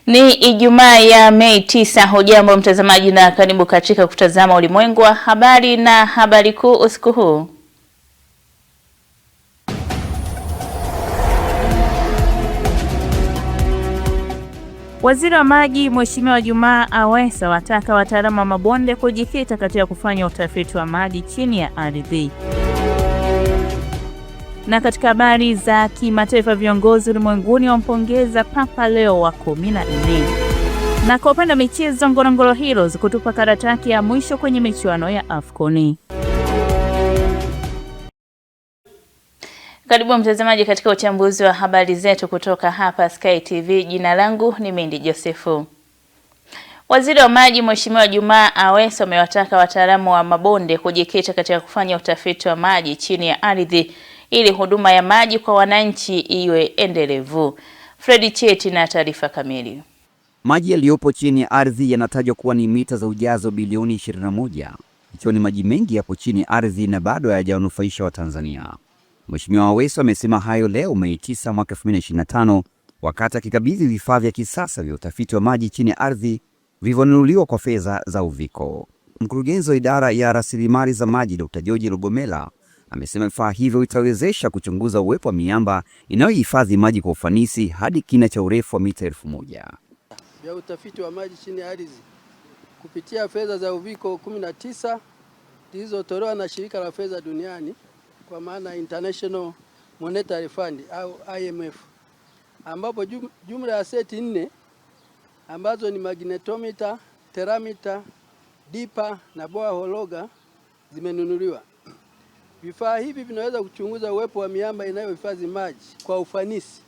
Ni Ijumaa ya Mei 9. Hujambo mtazamaji na karibu katika kutazama ulimwengu wa habari na habari kuu usiku huu. Waziri wa Maji Mheshimiwa Jumaa Aweso wataka wataalamu wa mabonde kujikita katika kufanya utafiti wa maji chini ya ardhi. Na katika habari za kimataifa, viongozi ulimwenguni wampongeza Papa Leo wa 14. Na kwa upande wa michezo, Ngorongoro Heroes kutupa karataki ya mwisho kwenye michuano ya AFCON. Karibu mtazamaji katika uchambuzi wa habari zetu kutoka hapa Sky TV. Jina langu ni Mendi Josefu. Waziri wa Maji Mheshimiwa Jumaa Aweso amewataka wataalamu wa mabonde kujikita katika kufanya utafiti wa maji chini ya ardhi ili huduma ya maji kwa wananchi iwe endelevu. Fredi Cheti na taarifa kamili. Maji yaliyopo chini ya ardhi yanatajwa kuwa ni mita za ujazo bilioni 21, ikiwa ni maji mengi yapo chini ya ardhi na bado hayajawanufaisha Watanzania. Mheshimiwa Aweso amesema hayo leo Mei 9 mwaka 2025 wakati akikabidhi vifaa vya kisasa vya utafiti wa maji chini ya ardhi vilivyonunuliwa kwa fedha za Uviko. Mkurugenzi wa idara ya rasilimali za maji Dr. George Lugomela amesema vifaa hivyo vitawezesha kuchunguza uwepo wa miamba inayohifadhi maji kwa ufanisi hadi kina cha urefu wa mita 1000. Vya utafiti wa maji chini ya ardhi kupitia fedha za Uviko 19 zilizotolewa na shirika la fedha duniani kwa maana International Monetary Fund au IMF, ambapo jumla ya seti 4 ambazo ni magnetometer, thermometer, dipa na borehole logger zimenunuliwa. Vifaa hivi vinaweza kuchunguza uwepo wa miamba inayohifadhi maji kwa ufanisi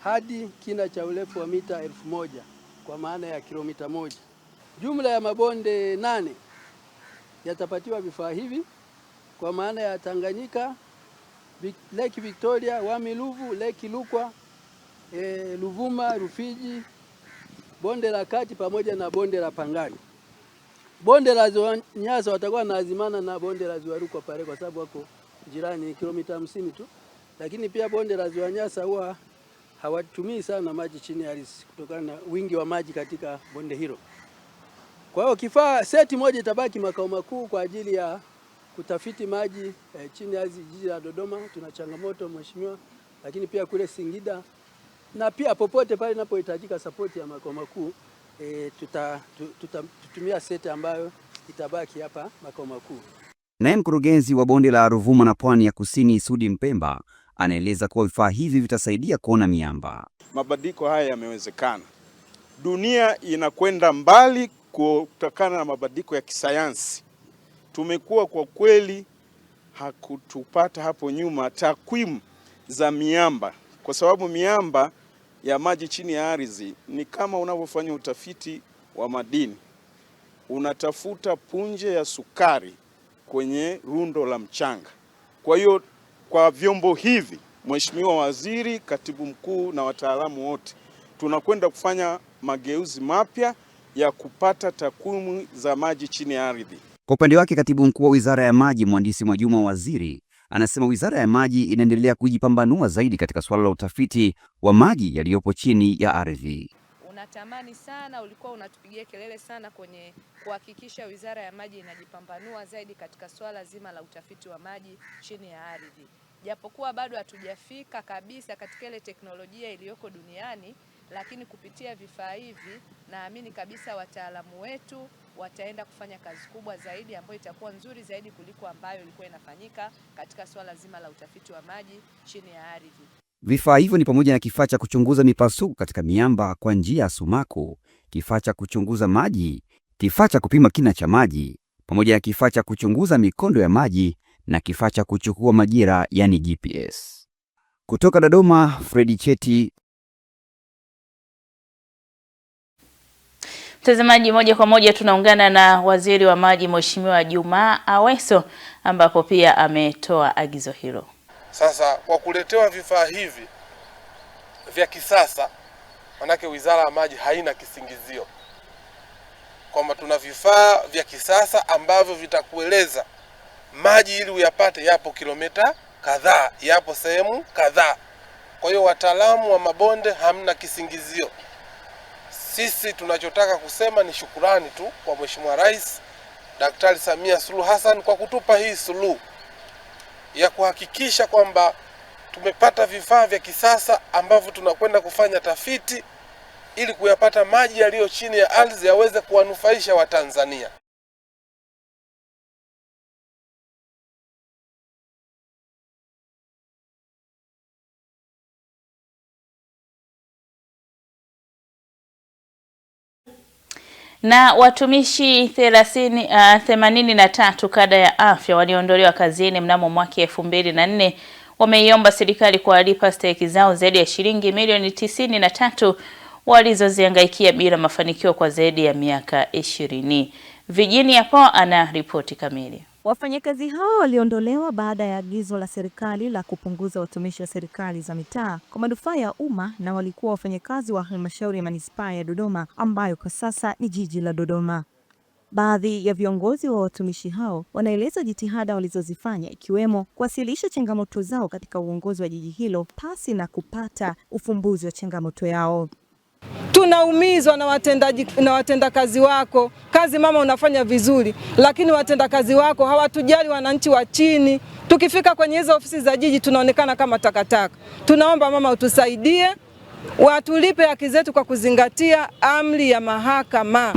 hadi kina cha urefu wa mita 1000 kwa maana ya kilomita 1. Jumla ya mabonde 8 yatapatiwa vifaa hivi kwa maana ya Tanganyika, Lake Victoria, Wami Ruvu, Lake Rukwa, Ruvuma, Rufiji, bonde la Kati pamoja na bonde la Pangani. Bonde la Ziwa Nyasa watakuwa naazimana na bonde la Ziwa Rukwa pale kwa sababu wako jirani kilomita 50 tu. Lakini pia bonde la Ziwa Nyasa huwa hawatumii sana maji chini ya ardhi kutokana na wingi wa maji katika bonde hilo. Kwa hiyo kifaa seti moja itabaki makao makuu kwa ajili ya kutafiti maji chini ya ardhi. Jiji la Dodoma tuna changamoto mheshimiwa, lakini pia kule Singida na pia popote pale inapohitajika support ya makao makuu tutatumia seti ambayo itabaki hapa makao makuu. Naye mkurugenzi wa bonde la Ruvuma na Pwani ya Kusini Sudi Mpemba anaeleza kuwa vifaa hivi vitasaidia kuona miamba. Mabadiliko haya yamewezekana. Dunia inakwenda mbali kutokana na mabadiliko ya kisayansi. Tumekuwa kwa kweli hakutupata hapo nyuma takwimu za miamba, kwa sababu miamba ya maji chini ya ardhi ni kama unavyofanya utafiti wa madini. Unatafuta punje ya sukari kwenye rundo la mchanga. Kwa hiyo kwa vyombo hivi, Mheshimiwa Waziri, Katibu Mkuu na wataalamu wote tunakwenda kufanya mageuzi mapya ya kupata takwimu za maji chini ya ardhi. Kwa upande wake, Katibu Mkuu wa Wizara ya Maji Mhandisi Mwajuma Waziri anasema Wizara ya Maji inaendelea kujipambanua zaidi katika suala la utafiti wa maji yaliyopo chini ya ardhi. Unatamani sana, ulikuwa unatupigia kelele sana kwenye kuhakikisha Wizara ya Maji inajipambanua zaidi katika swala zima la utafiti wa maji chini ya ardhi. Japokuwa bado hatujafika kabisa katika ile teknolojia iliyoko duniani, lakini kupitia vifaa hivi naamini kabisa wataalamu wetu wataenda kufanya kazi kubwa zaidi ambayo itakuwa nzuri zaidi kuliko ambayo ilikuwa inafanyika katika swala zima la utafiti wa maji chini ya ardhi. Vifaa hivyo ni pamoja na kifaa cha kuchunguza mipasuko katika miamba kwa njia ya sumaku, kifaa cha kuchunguza maji, kifaa cha kupima kina cha maji, pamoja na kifaa cha kuchunguza mikondo ya maji na kifaa cha kuchukua majira yani GPS. Kutoka Dodoma, Fredi Cheti. Mtazamaji, moja kwa moja tunaungana na Waziri wa Maji Mheshimiwa Jumaa Aweso ambapo pia ametoa agizo hilo. Sasa kwa kuletewa vifaa hivi vya kisasa, manake Wizara ya Maji haina kisingizio kwamba tuna vifaa vya kisasa ambavyo vitakueleza maji ili uyapate yapo kilomita kadhaa, yapo sehemu kadhaa. Kwa hiyo wataalamu wa mabonde hamna kisingizio. Sisi tunachotaka kusema ni shukurani tu kwa Mheshimiwa Rais Daktari Samia Suluhu Hassan kwa kutupa hii suluhu ya kuhakikisha kwamba tumepata vifaa vya kisasa ambavyo tunakwenda kufanya tafiti ili kuyapata maji yaliyo chini ya ardhi yaweze kuwanufaisha Watanzania. Na watumishi 83 kada ya afya waliondolewa kazini mnamo mwaka 2004 wameiomba serikali kuwalipa stahiki zao zaidi ya shilingi milioni 93 walizozihangaikia bila mafanikio kwa zaidi ya miaka 20. Virginia Paul ana ripoti kamili. Wafanyakazi hao waliondolewa baada ya agizo la serikali la kupunguza watumishi wa serikali za mitaa kwa manufaa ya umma, na walikuwa wafanyakazi wa halmashauri ya manispaa ya Dodoma ambayo kwa sasa ni jiji la Dodoma. Baadhi ya viongozi wa watumishi hao wanaeleza jitihada walizozifanya, ikiwemo kuwasilisha changamoto zao katika uongozi wa jiji hilo pasi na kupata ufumbuzi wa changamoto yao. Tunaumizwa na watendakazi wako. Kazi mama unafanya vizuri, lakini watendakazi wako hawatujali wananchi wa chini. Tukifika kwenye hizo ofisi za jiji tunaonekana kama takataka. Tunaomba mama utusaidie, watulipe haki zetu kwa kuzingatia amri ya mahakama.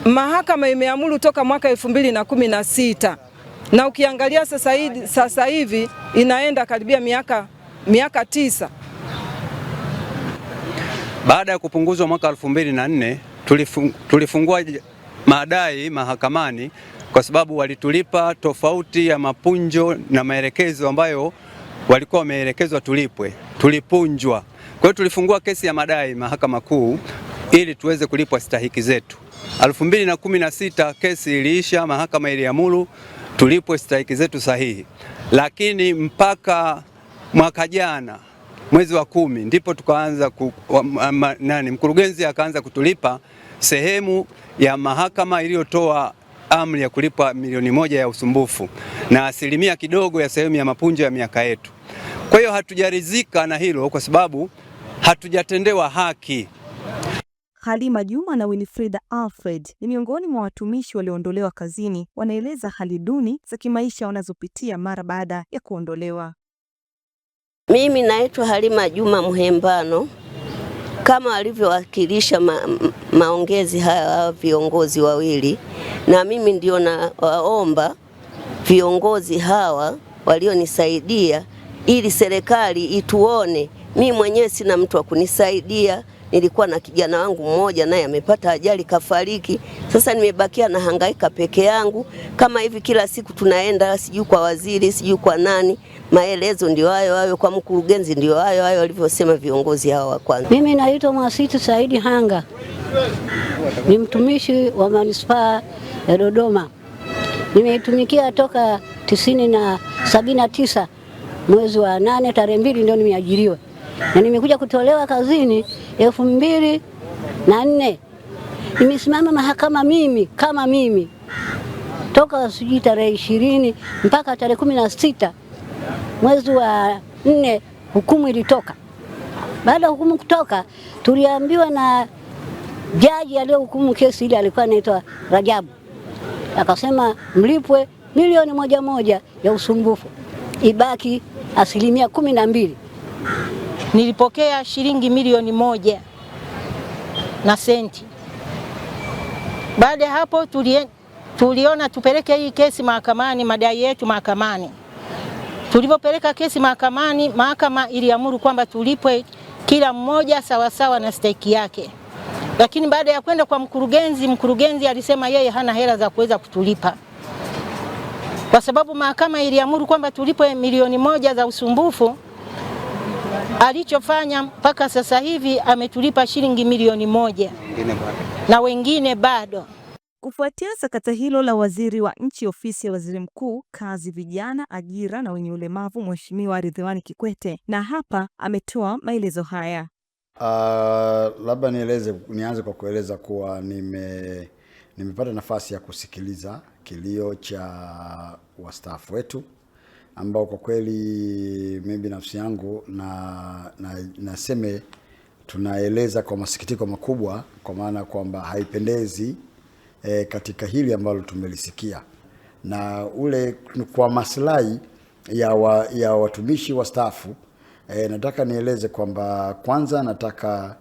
Mahakama imeamuru toka mwaka 2016. Na ukiangalia sasa hivi inaenda karibia miaka 9. Baada ya kupunguzwa mwaka 2004 tulifungua madai mahakamani kwa sababu walitulipa tofauti ya mapunjo na maelekezo ambayo walikuwa wameelekezwa tulipwe. Tulipunjwa. Kwa hiyo tulifungua kesi ya madai Mahakama Kuu ili tuweze kulipwa stahiki zetu. 2016 kesi iliisha, mahakama iliamuru tulipwe stahiki zetu sahihi. Lakini mpaka mwaka jana mwezi wa 10 ndipo tukaanza mkurugenzi akaanza kutulipa sehemu ya mahakama iliyotoa amri ya kulipa milioni 1 ya usumbufu na asilimia kidogo ya sehemu ya mapunjo ya miaka yetu. Kwa hiyo hatujaridhika na hilo kwa sababu hatujatendewa haki. Halima Juma na Winifrida Alfred ni miongoni mwa watumishi walioondolewa kazini. Wanaeleza hali duni za kimaisha wanazopitia mara baada ya kuondolewa. Mimi naitwa Halima Juma Mhembano. Kama walivyowakilisha maongezi haya viongozi wawili, na mimi ndio nawaomba viongozi hawa walionisaidia ili serikali ituone. Mimi mwenyewe sina mtu wa kunisaidia. Nilikuwa na kijana wangu mmoja naye amepata ajali kafariki. Sasa nimebakia na hangaika peke yangu. Kama hivi kila siku tunaenda sijui kwa waziri, sijui kwa nani. Maelezo ndio hayo kwa mkurugenzi ndio hayo walivyosema viongozi hao wa kwanza. Mimi naitwa Mwasiti Saidi Hanga. Ni mtumishi wa manispaa ya Dodoma. Nimeitumikia toka 79 mwezi wa 8 tarehe 2 ndio nimeajiriwa. Na nimekuja kutolewa kazini 2004. Nimesimama mahakama kama mimi toka sijui tarehe 20 mpaka tarehe 16 mwezi wa 4 hukumu ilitoka. Baada ya hukumu kutoka, tuliambiwa na jaji aliyehukumu kesi ile, alikuwa anaitwa Rajabu. Akasema mlipwe milioni 1 ya usumbufu, ibaki asilimia 12. Nilipokea shilingi milioni 1 na senti. Baada ya hapo tuliona tupeleke hii kesi mahakamani, madai yetu mahakamani. Tulipopeleka kesi mahakamani, mahakama iliamuru kwamba tulipwe kila mmoja sawasawa na stahiki yake. Lakini baada ya kwenda kwa mkurugenzi alisema yeye hana hela za kuweza kutulipa. Kwa sababu mahakama iliamuru kwamba tulipwe milioni 1 za usumbufu, alichofanya mpaka sasa hivi ametulipa shilingi milioni 1 na wengine bado. Kufuatia sakata hilo la waziri wa nchi ofisi ya waziri mkuu, kazi, vijana, ajira na wenye ulemavu, Mheshimiwa Ridhiwani Kikwete, na hapa ametoa maelezo haya. Labda nianze kwa kueleza kuwa nimepata nafasi ya kusikiliza kilio cha wastaafu wetu ambao kwa kweli mimi binafsi yangu naseme tunaeleza kwa masikitiko makubwa, kwa maana kwamba haipendezi katika hili ambalo tumelisikia, na ule kwa maslahi ya watumishi wastaafu. Nataka nieleze kwamba kwanza nataka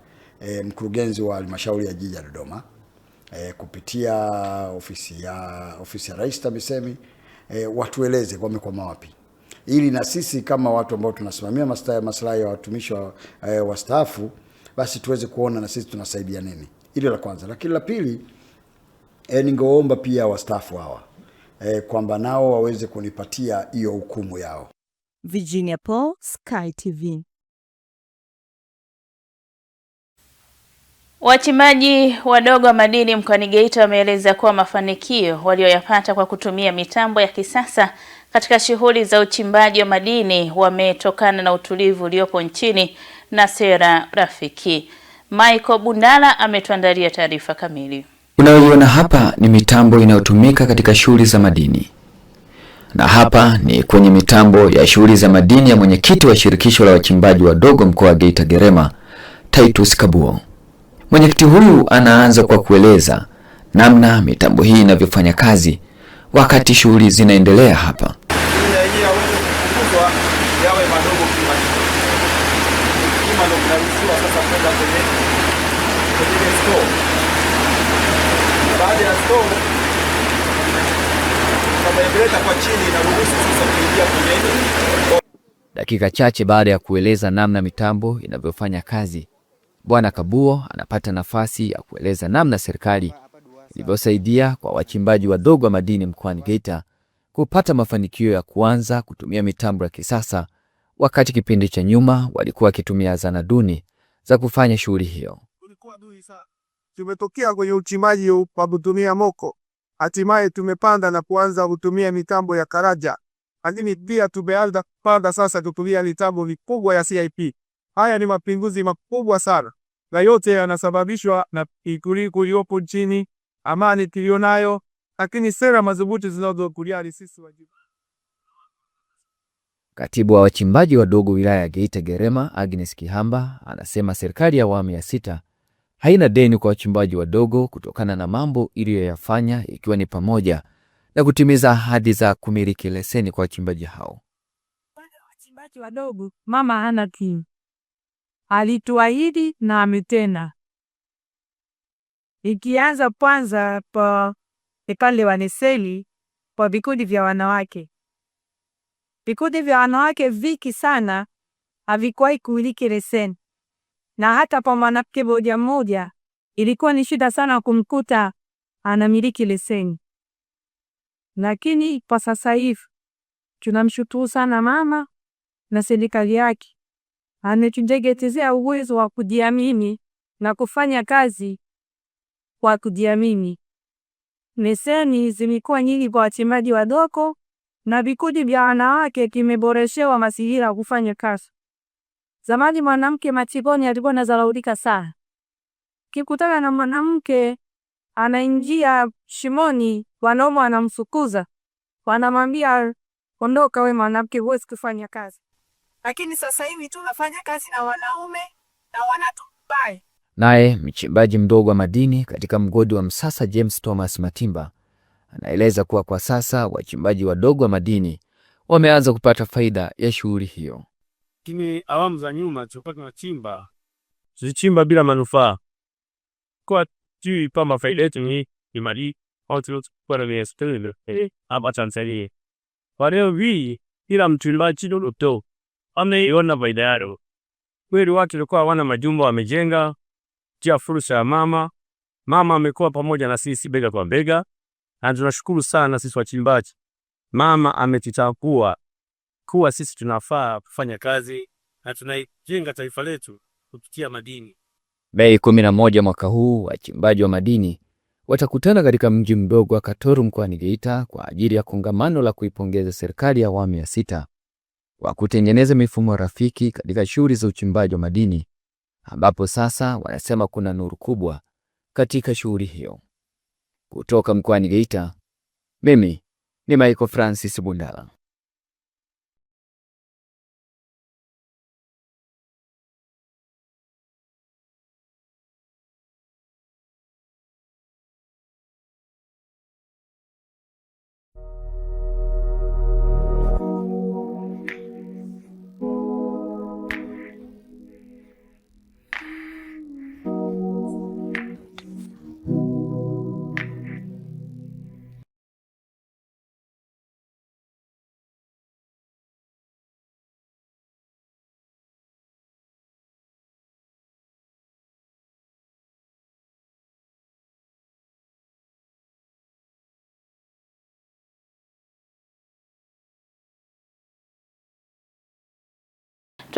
mkurugenzi wa halmashauri ya jiji la Dodoma kupitia ofisi ya Rais TAMISEMI watueleze wamekwama wapi, ili na sisi kama watu ambao tunasimamia maslahi ya watumishi wastaafu basi tuweze kuona na sisi tunasaidia nini. Hilo la kwanza. Lakini la pili, ningeomba pia wastaafu hawa kwamba nao waweze kunipatia hiyo hukumu yao. Virginia Paul, Sky TV. Wachimbaji wadogo wa madini mkoani Geita wameeleza kuwa mafanikio walioyapata kwa kutumia mitambo ya kisasa katika shughuli za uchimbaji wa madini wametokana na utulivu uliopo nchini na sera rafiki. Michael Bundala ametuandalia taarifa kamili. Unayoiona hapa ni mitambo inayotumika katika shughuli za madini. Na hapa ni kwenye mitambo ya shughuli za madini ya mwenyekiti wa shirikisho la wachimbaji wadogo mkoa wa Geita Gerema, Titus Kabuo. Mwenyekiti huyu anaanza kwa kueleza namna mitambo hii inavyofanya kazi wakati shughuli zinaendelea hapa. Dakika chache baada ya kueleza namna mitambo inavyofanya kazi, Bwana Kabuo anapata nafasi ya kueleza namna serikali ilivyosaidia kwa wachimbaji wadogo wa madini mkoani Geita kupata mafanikio ya kuanza kutumia mitambo ya kisasa, wakati kipindi cha nyuma walikuwa wakitumia zana duni za kufanya shughuli hiyo. Tumetokea kwenye uchimbaji wa kutumia moko, hatimaye tumepanda na kuanza kutumia mitambo ya karaja, lakini pia tumeanza kupanda sasa kutumia mitambo mikubwa ya CIP. Haya ni mapinduzi makubwa sana, na yote yanasababishwa na utulivu uliopo nchini, amani tulionayo, lakini sera madhubuti zinazokujali sisi wajibu. Katibu wa wachimbaji wadogo wilaya ya Geita Gerema, Agnes Kihamba, anasema serikali ya awamu ya 6 haina deni kwa wachimbaji wadogo kutokana na mambo iliyoyafanya, ikiwa ni pamoja na kutimiza ahadi za kumiliki leseni kwa wachimbaji hao. Wachimbaji wadogo, mama hana kiu. Alituahidi na ametenda. Ikianza kwanza pa pale waneseli kwa vikundi vya wanawake. Vikundi vya wanawake viki sana havikuwahi kumiliki leseni. Na hata kwa mwanamke mmoja ilikuwa ni shida sana kumkuta anamiliki leseni. Lakini kwa sasa hivi tunamshukuru sana mama na serikali yake. Ametujengetezea uwezo wa kujiamini na kufanya kazi kwa kujiamini. Leseni zimekuwa nyingi kwa wachimbaji wadogo na vikundi vya wanawake kimeboreshewa mazingira ya kufanya kazi. Zamani mwanamke machiboni alikuwa anadharaulika sana. Kikutana na mwanamke anaingia shimoni, wanaume wanamfukuza. Wanamwambia ondoka wewe mwanamke, huwezi kufanya kazi. Lakini sasa hivi tunafanya kazi na wanaume na wanatubai. Naye mchimbaji mdogo wa madini katika mgodi wa Msasa, James Thomas Matimba, anaeleza kuwa kwa sasa wachimbaji wadogo wa madini wameanza kupata faida ya shughuli hiyo. Lakini awamu za nyuma tulikuwa tunachimbwa bila manufaa. Kwa tui kama faida yetu ni imari au kwa na stele hapa Tanzania. Kwa leo hii kila mchimbaji ndogo ameona faida yao. Kweli watu walikuwa wana majumba wamejenga, tia fursa ya mama amekuwa pamoja na sisi bega kwa bega, na tunashukuru sana sisi wachimbaji. Mama ametutambua kuwa sisi tunafaa kufanya kazi na tunaijenga taifa letu kupitia madini. Mei 11 mwaka huu wachimbaji wa madini watakutana katika mji mdogo wa Katoru mkoani Geita kwa ajili ya kongamano la kuipongeza serikali ya awamu ya 6 kwa kutengeneza mifumo rafiki katika shughuli za uchimbaji wa madini, ambapo sasa wanasema kuna nuru kubwa katika shughuli hiyo. Kutoka mkoani Geita, mimi ni Michael Francis Bundala.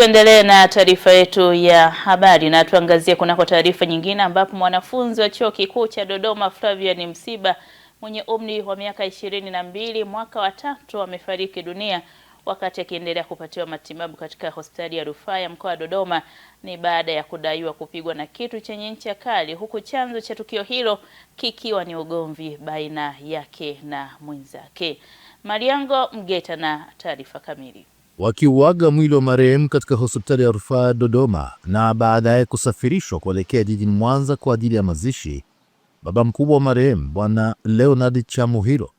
Tuendelee na taarifa yetu ya habari na tuangazie kunako taarifa nyingine ambapo mwanafunzi wa Chuo Kikuu cha Dodoma Flavian Msiba mwenye umri wa miaka 22 mwaka wa 3 amefariki dunia wakati akiendelea kupatiwa matibabu katika hospitali ya rufaa ya mkoa wa Dodoma. Ni baada ya kudaiwa kupigwa na kitu chenye ncha kali, huku chanzo cha tukio hilo kikiwa ni ugomvi baina yake na mwenzake. Mariango Mgeta na taarifa kamili. Wakiuaga mwili wa marehemu katika hospitali ya rufaa ya Dodoma na baadaye kusafirishwa kuelekea jijini Mwanza kwa ajili ya mazishi, baba mkubwa wa marehemu Bwana Leonard Chamuhiro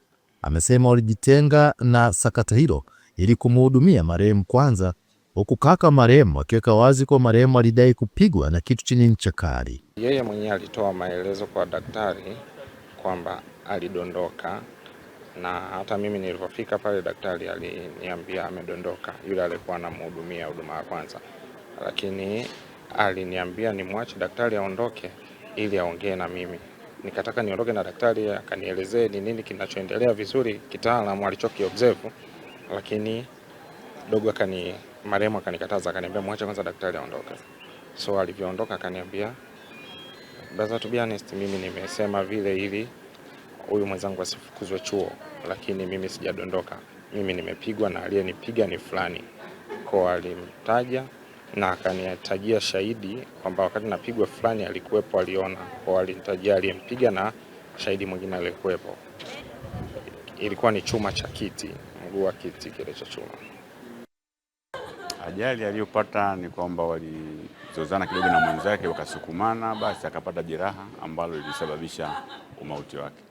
amesema walijitenga na sakata hilo ili kumhudumia marehemu kwanza, huku kaka marehemu akiweka wazi kwa marehemu alidai kupigwa na kitu chenye ncha kali. Yeye mwenyewe alitoa maelezo kwa daktari kwamba alidondoka, na hata mimi nilipofika pale daktari aliniambia amedondoka, yule alikuwa anamhudumia huduma ya kwanza, lakini aliniambia nimwache daktari aondoke ili aongee na mimi. Nikataka niondoke na daktari akanielezee ni nini kinachoendelea vizuri kitaalamu alichokiobserve, lakini dogo marehemu akanikataza, akaniambia mwache kwanza daktari aondoke. So alivyoondoka akaniambia, brother, to be honest, mimi nimesema vile ili huyu mwenzangu asifukuzwe chuo, lakini mimi sijadondoka. Mimi nimepigwa na aliyenipiga ni fulani. Kwa alimtaja na akanitajia shahidi kwamba wakati napigwa fulani alikuwepo, aliona. Kwa alinitajia aliyempiga na shahidi mwingine alikuwepo. Ilikuwa ni chuma cha kiti, mguu wa kiti kile cha chuma. Ajali aliyopata ni kwamba walizozana kidogo na mwenzake, wakasukumana, basi akapata jeraha ambalo lilisababisha umauti wake.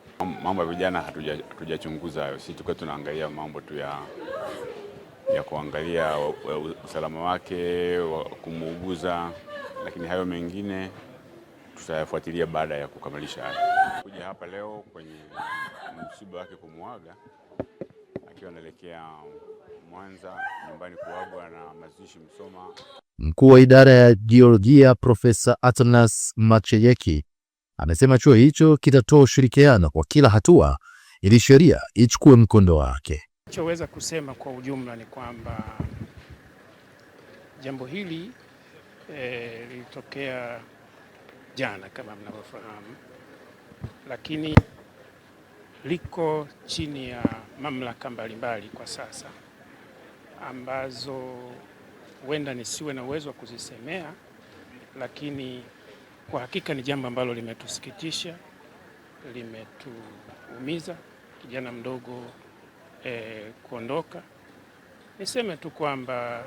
Mambo ya vijana hatujachunguza hayo. Sisi tuko tunaangalia mambo tu ya kuangalia usalama wake, kumuuguza, lakini hayo mengine tutayafuatilia baada ya kukamilisha hayo. Kuja hapa leo kwenye msiba wake kumuaga akiwa anaelekea Mwanza nyumbani kuagwa na mazishi Msoma. Mkuu wa idara ya jiolojia Profesa Atanas Macheyeki amesema chuo hicho kitatoa ushirikiano kwa kila hatua ili sheria ichukue mkondo wake. Nachoweza kusema kwa ujumla ni kwamba jambo hili lilitokea jana kama mnavyofahamu, lakini liko chini ya mamlaka mbalimbali kwa sasa ambazo huenda nisiwe na uwezo wa kuzisemea, lakini kwa hakika ni jambo ambalo limetusikitisha, limetuumiza, kijana mdogo kuondoka. Niseme tu kwamba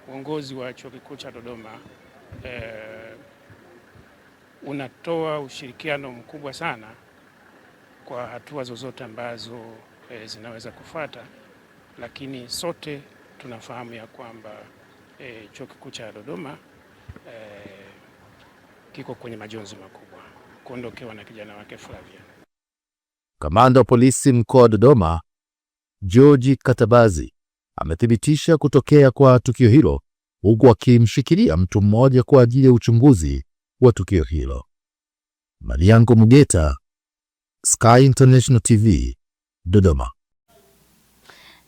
uongozi wa Chuo Kikuu cha Dodoma unatoa ushirikiano mkubwa sana kwa hatua zozote ambazo zinaweza kufuata, lakini sote tunafahamu ya kwamba Chuo Kikuu cha Dodoma kiko kwenye majonzi makubwa kuondokewa na kijana wake Flavian. Kamanda wa polisi mkoa wa Dodoma George Katabazi amethibitisha kutokea kwa tukio hilo, huku akimshikilia mtu mmoja kwa ajili ya uchunguzi wa tukio hilo. Mariango Mgeta, Sky International TV, Dodoma.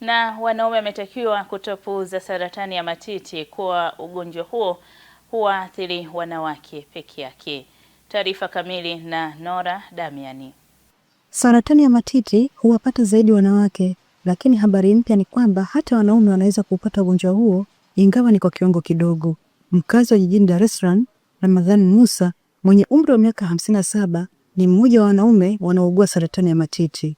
Na wanaume wametakiwa kutopuuza saratani ya matiti kwa ugonjwa huo huathiri wanawake peke yake. Taarifa kamili na Nora Damiani. Saratani ya matiti huwapata zaidi wanawake, lakini habari mpya ni kwamba hata wanaume wanaweza kupata ugonjwa huo, ingawa ni kwa kiwango kidogo. Mkazi wa jijini Dar es Salaam, Ramadhani Musa, mwenye umri wa miaka 57, ni mmoja wa wanaume wanaougua saratani ya matiti.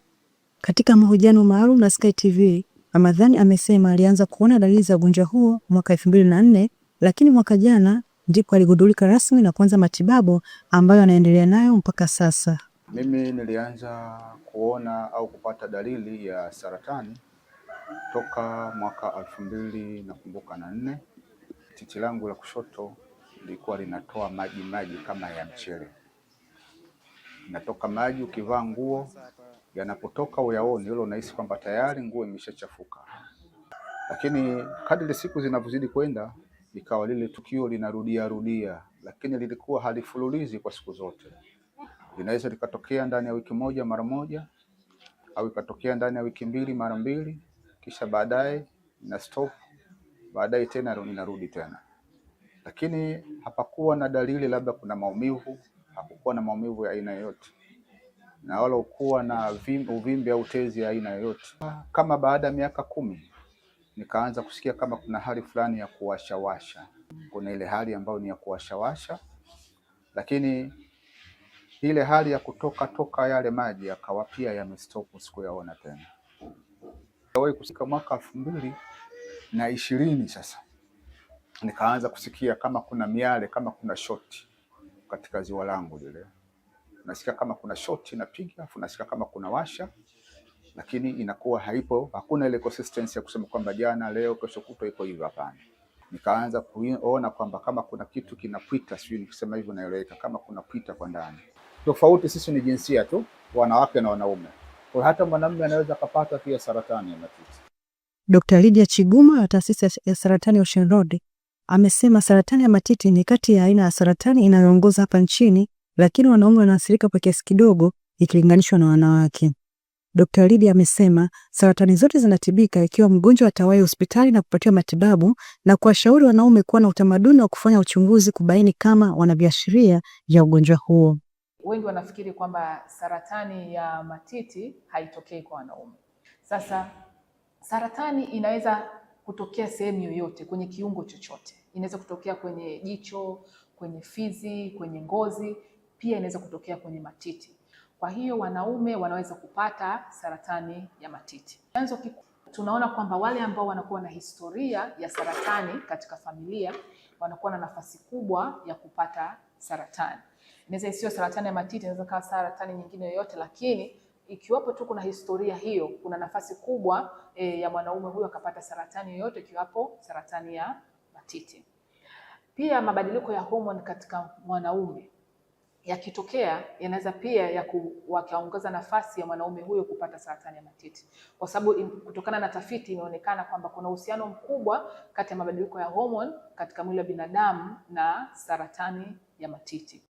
Katika mahojiano maalum na Sky TV, Ramadhani amesema alianza kuona dalili za ugonjwa huo mwaka 2004, lakini mwaka jana ndipo aligundulika rasmi na kuanza matibabu ambayo anaendelea nayo mpaka sasa. Mimi nilianza kuona au kupata dalili ya saratani toka mwaka 2000 nakumbuka na 4. Titi langu la kushoto lilikuwa linatoa maji kama ya mchele. Natoka maji, ukivaa nguo yanapotoka uyaoni, hilo unahisi kwamba tayari nguo imeshachafuka. Lakini kadri siku zinavyozidi kwenda, ikawa lile tukio linarudia, lakini lilikuwa halifululizi kwa siku zote. Linaweza likatokea ndani ya wiki moja mara moja, au ikatokea ndani ya wiki mbili mara mbili, kisha baadaye na stop, baadaye tena inarudi tena, lakini hapakuwa na dalili labda kuna maumivu, hakukuwa na maumivu ya aina yoyote, na wala ukuwa na uvimbe au tezi ya aina yoyote. Kama baada ya miaka 10 nikaanza kusikia kama kuna hali fulani ya kuwashawasha, kuna ile hali ambayo ni ya kuwashawasha, lakini ile hali ya kutoka yale maji yakawa pia yamestop, sikuyaona tena. Kusika mwaka 2020 sasa nikaanza kusikia kama kuna miale, kama kuna shoti katika ziwa langu lile. Nasikia kama kuna shoti inapiga, afu nasikia kama kuna washa, lakini inakuwa haipo, hakuna ile consistency ya kusema kwamba jana, leo, kesho kutwa iko hivyo, hapana. Nikaanza kuona kwamba kama kuna kitu kinapita, sio nikisema hivyo naeleweka, kama kuna pita kwa ndani. Tofauti sisi ni jinsia tu, wanawake na wanaume. Kwa hata mwanamume anaweza kupata pia saratani ya matiti. Dr. Lydia Chiguma wa taasisi ya saratani Ocean Road amesema saratani ya matiti ni kati ya aina ya saratani inayoongoza hapa nchini, lakini wanaume wanaathirika kwa kiasi kidogo ikilinganishwa na wanawake. Dr. Lydia amesema saratani zote zinatibika ikiwa mgonjwa atawahi hospitali na kupatiwa matibabu, na kuwashauri wanaume kuwa na utamaduni wa kufanya uchunguzi kubaini kama wana viashiria vya ugonjwa huo. Wengi wanafikiri kwamba saratani ya matiti haitokei kwa wanaume. Sasa saratani inaweza kutokea sehemu yoyote, kwenye kiungo chochote. Inaweza kutokea kwenye jicho, kwenye fizi, kwenye ngozi, pia inaweza kutokea kwenye matiti. Kwa hiyo wanaume wanaweza kupata saratani ya matiti. Chanzo kikuu tunaona kwamba wale ambao wanakuwa na historia ya saratani katika familia wanakuwa na nafasi kubwa ya kupata saratani. Inaweza isiyo saratani ya matiti, inaweza kuwa saratani nyingine yoyote, lakini ikiwapo tu kuna historia hiyo, kuna nafasi kubwa ya mwanaume huyo akapata saratani yoyote, ikiwapo saratani ya matiti. Pia mabadiliko ya homoni katika mwanaume yakitokea yanaweza pia wakaongeza nafasi ya mwanaume huyo kupata saratani ya matiti, kwa sababu kutokana na tafiti imeonekana kwamba kuna uhusiano mkubwa kati ya mabadiliko ya homoni katika mwili wa binadamu na saratani ya matiti.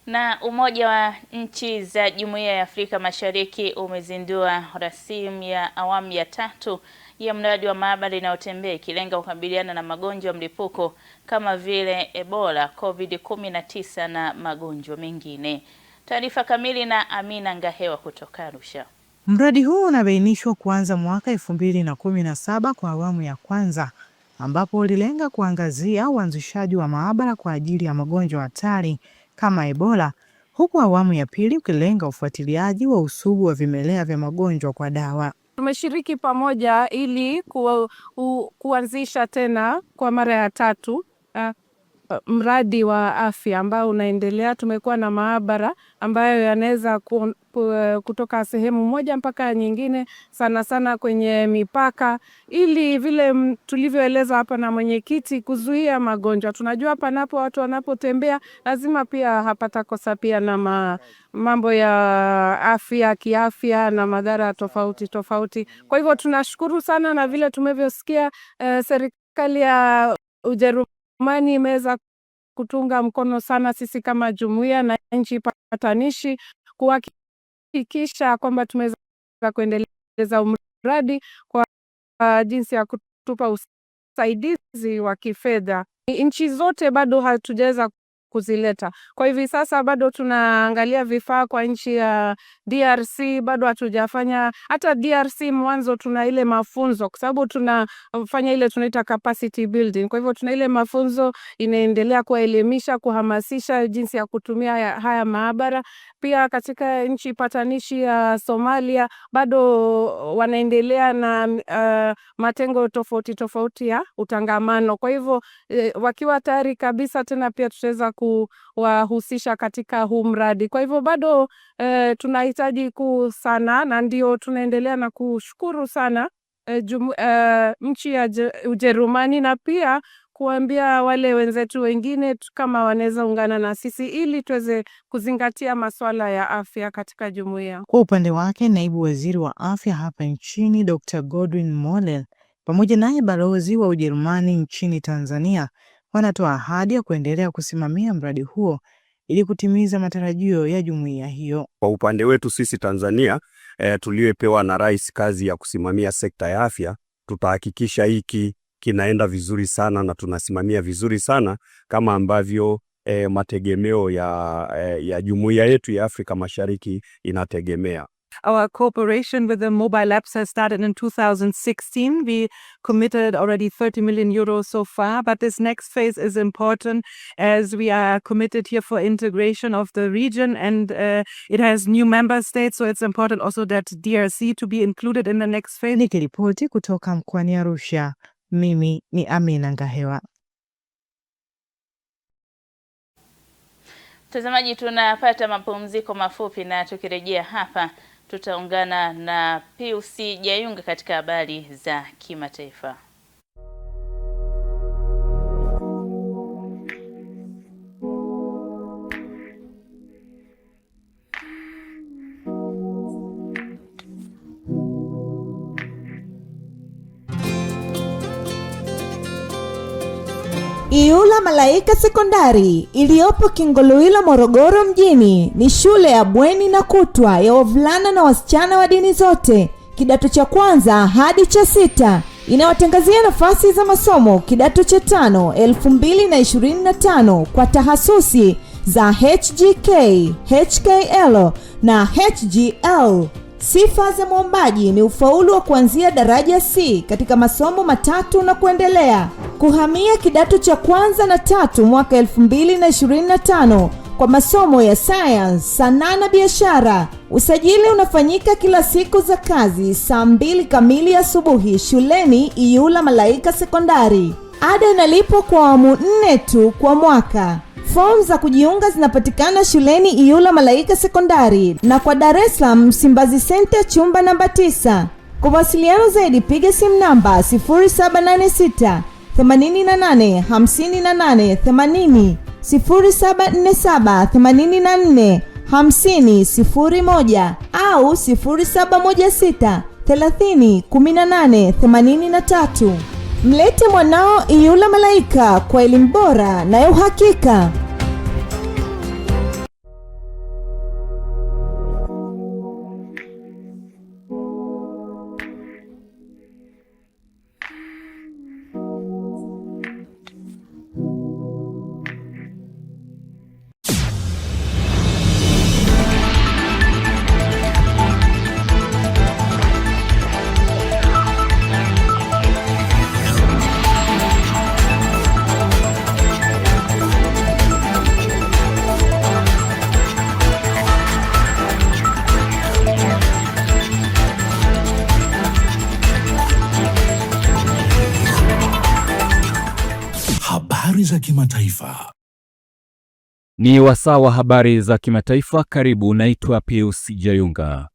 Na Umoja wa Nchi za Jumuiya ya Afrika Mashariki umezindua rasimu ya awamu ya 3 ya mradi wa maabara inayotembea ikilenga kukabiliana na magonjwa mlipuko kama vile Ebola, COVID-19 na magonjwa mengine. Taarifa kamili na Amina Ngahewa kutoka Arusha. Mradi huu unabainishwa kuanza mwaka 2017 kwa awamu ya kwanza, ambapo ulilenga kuangazia uanzishaji wa maabara kwa ajili ya magonjwa hatari kama Ebola, huku awamu ya pili ukilenga ufuatiliaji wa usugu wa vimelea vya magonjwa kwa dawa. Tumeshiriki pamoja ili kuanzisha tena kwa mara ya 3 mradi wa afya ambao unaendelea. Tumekuwa na maabara ambayo yanaweza kutoka sehemu moja mpaka nyingine, sana sana kwenye mipaka, ili vile tulivyoeleza hapa na mwenyekiti, kuzuia magonjwa. Tunajua panapo watu wanapotembea lazima pia hapata kosa pia na mambo ya afya, kiafya na madhara tofauti tofauti. Kwa hivyo tunashukuru sana, na vile tumevyosikia serikali ya Ujerumani imeweza kutunga mkono sana sisi kama jumuiya na nchi patanishi kuhakikisha kwamba tumeweza kuendeleza mradi kwa jinsi ya kutupa usaidizi wa kifedha. Nchi zote bado hatujaweza kuzileta. Kwa hivi sasa bado tunaangalia vifaa kwa nchi ya DRC, bado hatujafanya. Hata DRC mwanzo tuna ile mafunzo, kwa sababu tunafanya ile tunaita capacity building. Kwa hivyo tuna ile mafunzo inaendelea kuelimisha, kuhamasisha jinsi ya kutumia haya maabara. Pia katika nchi patanishi ya Somalia bado wanaendelea na matengo tofauti tofauti ya utangamano. Kwa hivyo wakiwa tayari kabisa tena pia tutaweza kuwahusisha katika huu mradi. Kwa hivyo bado tunahitaji sana, na ndio tunaendelea na kushukuru sana nchi ya Ujerumani, na pia kuambia wale wenzetu wengine kama wanaweza ungana na sisi ili tuweze kuzingatia masuala ya afya katika jumuiya. Kwa upande wake, naibu waziri wa afya hapa nchini Dr. Godwin Mollel pamoja naye balozi wa Ujerumani nchini Tanzania wanatoa ahadi ya kuendelea kusimamia mradi huo ili kutimiza matarajio ya jumuiya hiyo. Kwa upande wetu sisi Tanzania tuliopewa na Rais kazi ya kusimamia sekta ya afya, tutahakikisha hiki kinaenda vizuri sana na tunasimamia vizuri sana kama ambavyo mategemeo ya jumuiya yetu ya Afrika Mashariki inategemea. Our cooperation with the mobile apps has started in 2016. We committed already 30 million euros so far, but this next phase is important as we are committed here for integration of the region, and it has new member states, so it's important also that DRC to be included in the next phase. Nikiripoti kutoka mkoani Arusha, mimi ni Amina Ngahewa. Mtazamaji, tunapata mapumziko mafupi na tukirejea hapa tutaungana na Pius Jayunga katika habari za kimataifa. Iyula Malaika Sekondari iliyopo Kingolwilo, Morogoro mjini ni shule ya bweni na kutwa ya wavulana na wasichana wa dini zote, kidato cha kwanza hadi cha 6. Inawatangazia nafasi za masomo kidato cha 5 2025 kwa tahasusi za HGK, HKL na HGL. Sifa za mwombaji ni ufaulu wa kuanzia daraja C katika masomo matatu na kuendelea. Kuhamia kidato cha kwanza na 3 mwaka 2025 kwa masomo ya science, sanaa na biashara. Usajili unafanyika kila siku za kazi saa 2 kamili asubuhi shuleni Iyula Malaika Sekondari. Ada inalipwa kwa awamu 4 tu kwa mwaka. Form za kujiunga zinapatikana shuleni Iyula Malaika Sekondari na kwa Dar es Salaam Msimbazi Center chumba namba 9. Kwa mawasiliano zaidi piga simu namba 0786 88 58 80, 0747 84 50 01 au 0716 30 18 83. Mlete mwanao Iyula Malaika kwa elimu bora na ya uhakika. Habari za kimataifa. Ni wasaa wa habari za kimataifa. Karibu, naitwa Pius Jayunga.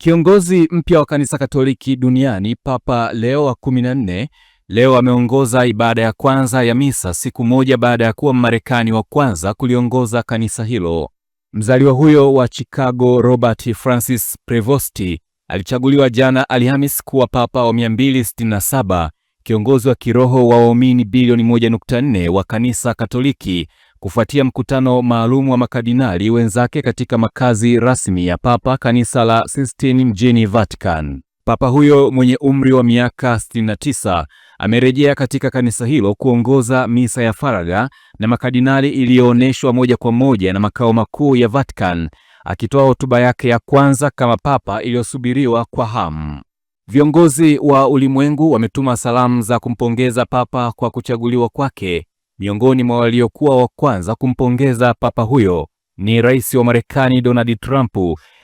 Kiongozi mpya wa kanisa Katoliki duniani, Papa Leo wa 14, leo ameongoza ibada ya kwanza ya misa siku moja baada ya kuwa Mmarekani wa kwanza kuliongoza kanisa hilo. Mzaliwa huyo wa Chicago, Robert Francis Prevost, alichaguliwa jana Alhamis kuwa Papa wa 267, kiongozi wa kiroho wa waumini bilioni 1.4 wa kanisa Katoliki, kufuatia mkutano maalum wa makardinali wenzake katika makazi rasmi ya Papa, kanisa la Sistine mjini Vatican. Papa huyo mwenye umri wa miaka 69 amerejea katika kanisa hilo kuongoza misa ya faragha na makardinali iliyoonyeshwa moja kwa moja na makao makuu ya Vatican, akitoa hotuba yake ya kwanza kama Papa iliyosubiriwa kwa hamu. Viongozi wa ulimwengu wametuma salamu za kumpongeza Papa kwa kuchaguliwa kwake. Miongoni mwa waliokuwa wa kwanza kumpongeza Papa huyo ni Rais wa Marekani Donald Trump,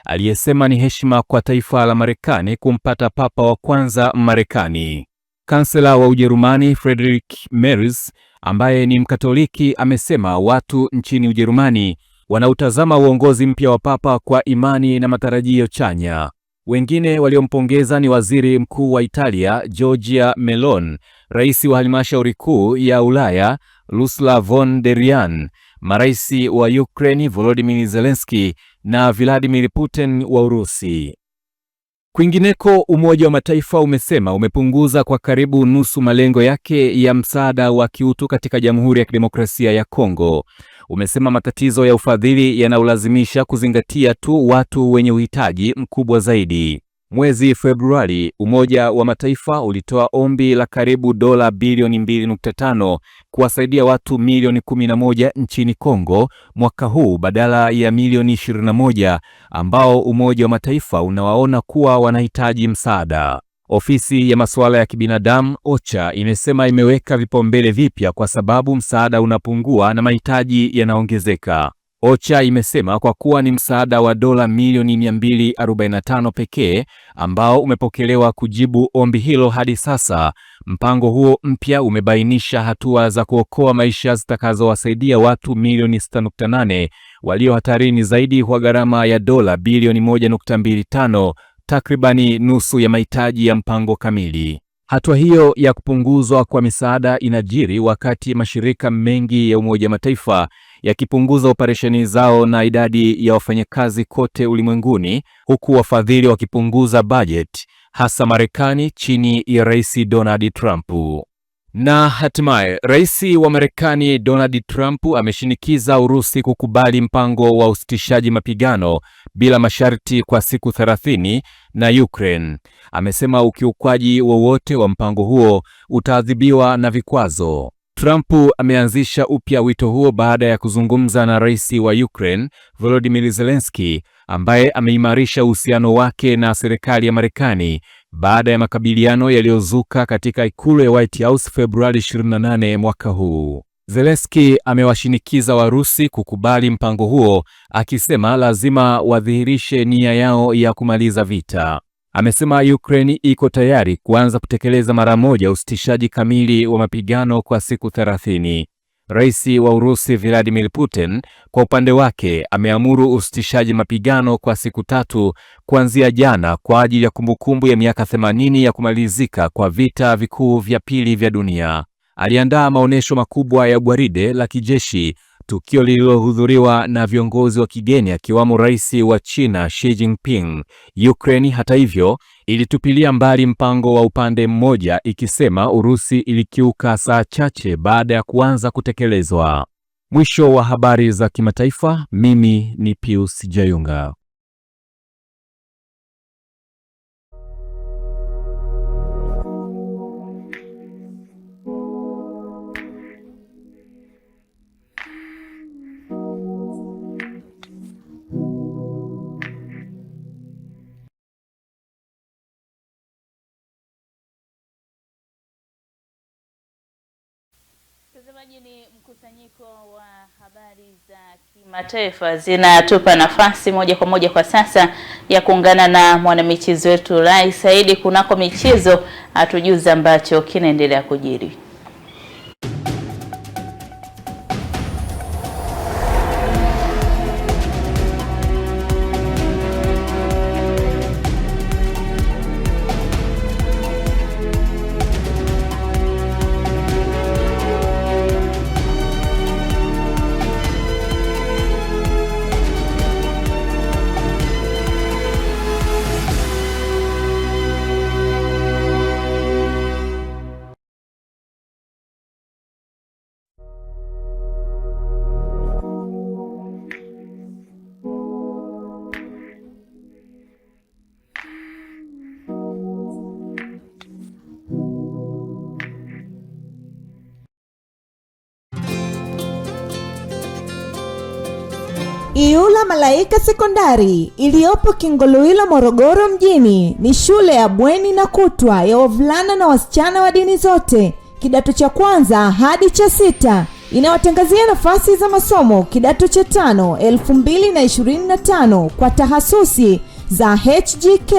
aliyesema ni heshima kwa taifa la Marekani kumpata Papa wa kwanza Marekani. Kansela wa Ujerumani Friedrich Merz, ambaye ni Mkatoliki, amesema watu nchini Ujerumani wanautazama uongozi mpya wa Papa kwa imani na matarajio chanya. Wengine waliompongeza ni Waziri Mkuu wa Italia Giorgia Meloni, Rais wa Halmashauri Kuu ya Ulaya Ursula von der Leyen, Marais wa Ukraine Volodymyr Zelensky na Vladimir Putin wa Urusi. Kwingineko, Umoja wa Mataifa umesema umepunguza kwa karibu nusu malengo yake ya msaada wa kiutu katika Jamhuri ya Kidemokrasia ya Kongo. Umesema matatizo ya ufadhili yanaulazimisha kuzingatia tu watu wenye uhitaji mkubwa zaidi. Mwezi Februari, Umoja wa Mataifa ulitoa ombi la karibu dola bilioni 2.5 kuwasaidia watu milioni 11 nchini Kongo mwaka huu badala ya milioni 21 ambao Umoja wa Mataifa unawaona kuwa wanahitaji msaada. Ofisi ya masuala ya kibinadamu OCHA imesema imeweka vipaumbele vipya kwa sababu msaada unapungua na mahitaji yanaongezeka. OCHA imesema kwa kuwa ni msaada wa dola milioni 245 pekee ambao umepokelewa kujibu ombi hilo hadi sasa, mpango huo mpya umebainisha hatua za kuokoa maisha zitakazowasaidia watu milioni 6.8 walio hatarini zaidi kwa gharama ya dola bilioni 1.25, takribani nusu ya mahitaji ya mpango kamili. Hatua hiyo ya kupunguzwa kwa misaada inajiri wakati mashirika mengi ya Umoja wa Mataifa yakipunguza operesheni zao na idadi ya wafanyakazi kote ulimwenguni, huku wafadhili wakipunguza bajeti, hasa Marekani chini ya Rais Donald Trump. Na hatimaye, Rais wa Marekani Donald Trump ameshinikiza Urusi kukubali mpango wa usitishaji mapigano bila masharti kwa siku 30 na Ukraine. Amesema ukiukwaji wowote wa mpango huo utaadhibiwa na vikwazo. Trump ameanzisha upya wito huo baada ya kuzungumza na Rais wa Ukraine Volodymyr Zelensky, ambaye ameimarisha uhusiano wake na serikali ya Marekani baada ya makabiliano yaliyozuka katika ikulu ya White House Februari 28 mwaka huu. Zelensky amewashinikiza Warusi kukubali mpango huo, akisema lazima wadhihirishe nia yao ya kumaliza vita. Amesema Ukraine iko tayari kuanza kutekeleza mara moja usitishaji kamili wa mapigano kwa siku 30. Rais wa Urusi Vladimir Putin kwa upande wake ameamuru usitishaji mapigano kwa siku 3 kuanzia jana kwa ajili ya kumbukumbu ya miaka 80 ya kumalizika kwa vita vikuu vya pili vya dunia. Aliandaa maonesho makubwa ya gwaride la kijeshi, tukio lililohudhuriwa na viongozi wa kigeni akiwamo Rais wa China Xi Jinping. Ukraine hata hivyo ilitupilia mbali mpango wa upande mmoja, ikisema Urusi ilikiuka saa chache baada ya kuanza kutekelezwa. Mwisho wa habari za kimataifa. Mimi ni Pius Jayunga. Mtazamaji, ni mkusanyiko wa habari za kimataifa zinatupa nafasi moja kwa moja kwa sasa ya kuungana na mwanamichezo wetu Rai Saidi kunako michezo, atujuza ambacho kinaendelea kujiri. Iyula Malaika Sekondari iliyopo Kingolwilo Morogoro mjini ni shule ya bweni na kutwa ya wavulana na wasichana wa dini zote, kidato cha kwanza hadi cha 6. Inawatangazia nafasi za masomo kidato cha 5 2025 kwa tahasusi za HGK,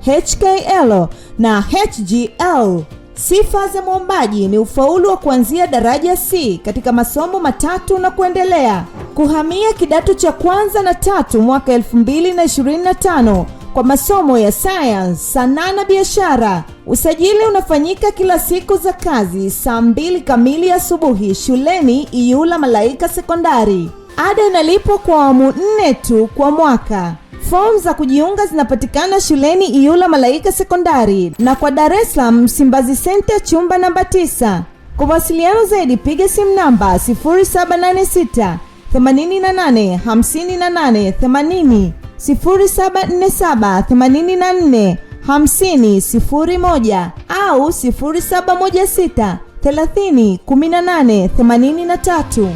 HKL na HGL. Sifa za mwombaji ni ufaulu wa kuanzia daraja C katika masomo 3 na kuendelea. Kuhamia kidato cha kwanza na 3 mwaka 2025 kwa masomo ya science, sanaa na biashara. Usajili unafanyika kila siku za kazi saa 2 kamili asubuhi shuleni Iyula Malaika Sekondari. Ada inalipwa kwa awamu 4 tu kwa mwaka. Fomu za kujiunga zinapatikana shuleni Iyula Malaika Sekondari na kwa Dar es Salaam Msimbazi Center chumba namba 9. Kwa mawasiliano zaidi piga simu namba 0786 88 58 80, 0747 84 5001 au 0716 30 18 83.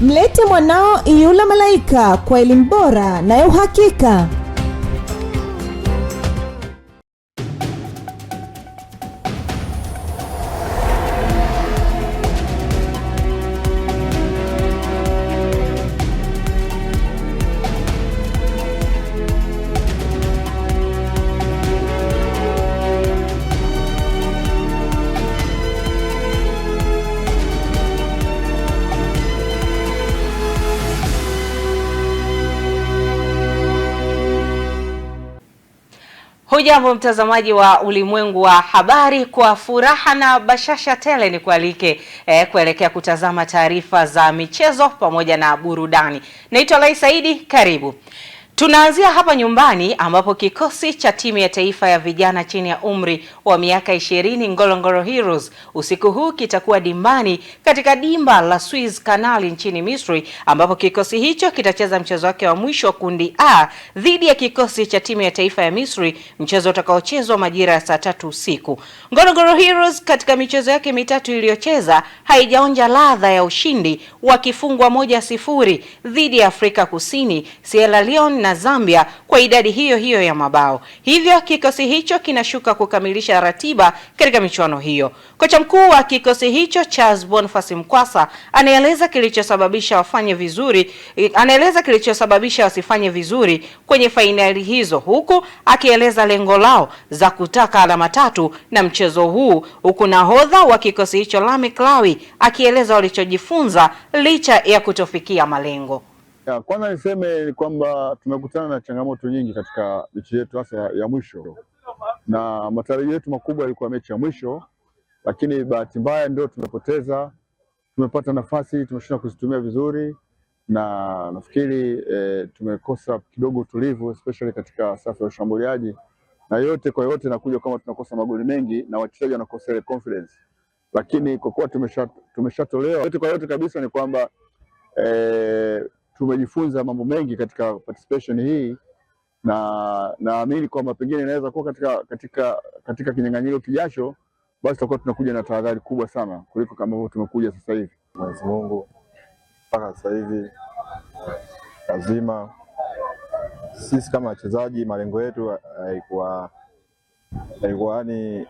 Mlete mwanao Iyula Malaika kwa elimu bora na ya uhakika. Hujambo mtazamaji wa Ulimwengu wa Habari, kwa furaha na bashasha tele ni kualike kuelekea kutazama taarifa za michezo pamoja na burudani. Naitwa Lai Saidi, karibu. Tunaanzia hapa nyumbani ambapo kikosi cha timu ya taifa ya vijana chini ya umri wa miaka 20 Ngorongoro Heroes usiku huu kitakuwa dimbani katika dimba la Suez Canal nchini Misri, ambapo kikosi hicho kitacheza mchezo wake wa mwisho kundi A dhidi ya kikosi cha timu ya taifa ya Misri, mchezo utakaochezwa majira ya saa 3 usiku. Ngorongoro Heroes katika michezo yake mitatu iliyocheza haijaonja ladha ya ushindi, wakifungwa 1-0 dhidi ya Afrika Kusini, Sierra Leone na Zambia kwa idadi hiyo hiyo ya mabao. Hivyo kikosi hicho kinashuka kukamilisha ratiba katika michuano hiyo. Kocha mkuu wa kikosi hicho Charles Boniface Mkwasa anaeleza kilichosababisha wasifanye vizuri kwenye fainali hizo, huku akieleza lengo lao za kutaka alama 3 na mchezo huu, huku nahodha wa kikosi hicho Lamek Lawi akieleza walichojifunza licha ya kutofikia malengo. Kwanza niseme ni kwamba tumekutana na changamoto nyingi katika mechi yetu hasa ya mwisho, na matarajio yetu makubwa yalikuwa mechi ya mwisho, lakini bahati mbaya ndio tumepoteza. Tumepata nafasi, tumeshindwa kuzitumia vizuri, na nafikiri tumekosa kidogo utulivu especially katika safu ya ushambuliaji, na yote kwa yote nakuja kama tunakosa magoli mengi na wachezaji wanakosa ile confidence. Lakini kwa kuwa tumeshatolewa, yote kwa yote kabisa ni kwamba tumejifunza mambo mengi katika participation hii, na naamini kwamba pengine inaweza kuwa katika kinyang'anyiro kijasho, basi tutakuwa tunakuja na tahadhari kubwa sana kuliko kama ambavyo tumekuja sasa hivi. Mwenyezi Mungu mpaka sasa hivi lazima sisi kama wachezaji, malengo yetu haikuwa yani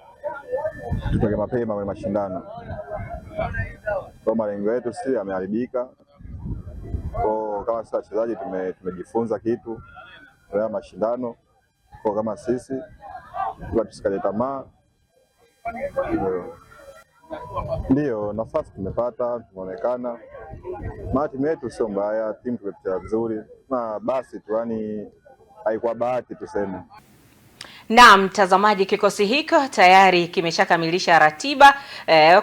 tutoke mapema kwenye mashindano. Kwa malengo yetu si yameharibika. Kwa kama sasa wachezaji tumejifunza kitu kwa mashindano, kwa kama sisi tusikate tamaa. Ndio nafasi tumepata, tumeonekana. Timu yetu sio mbaya, timu tumecheza vizuri, na basi tu yani haikuwa bahati tuseme. Na mtazamaji, kikosi hiko tayari kimeshakamilisha ratiba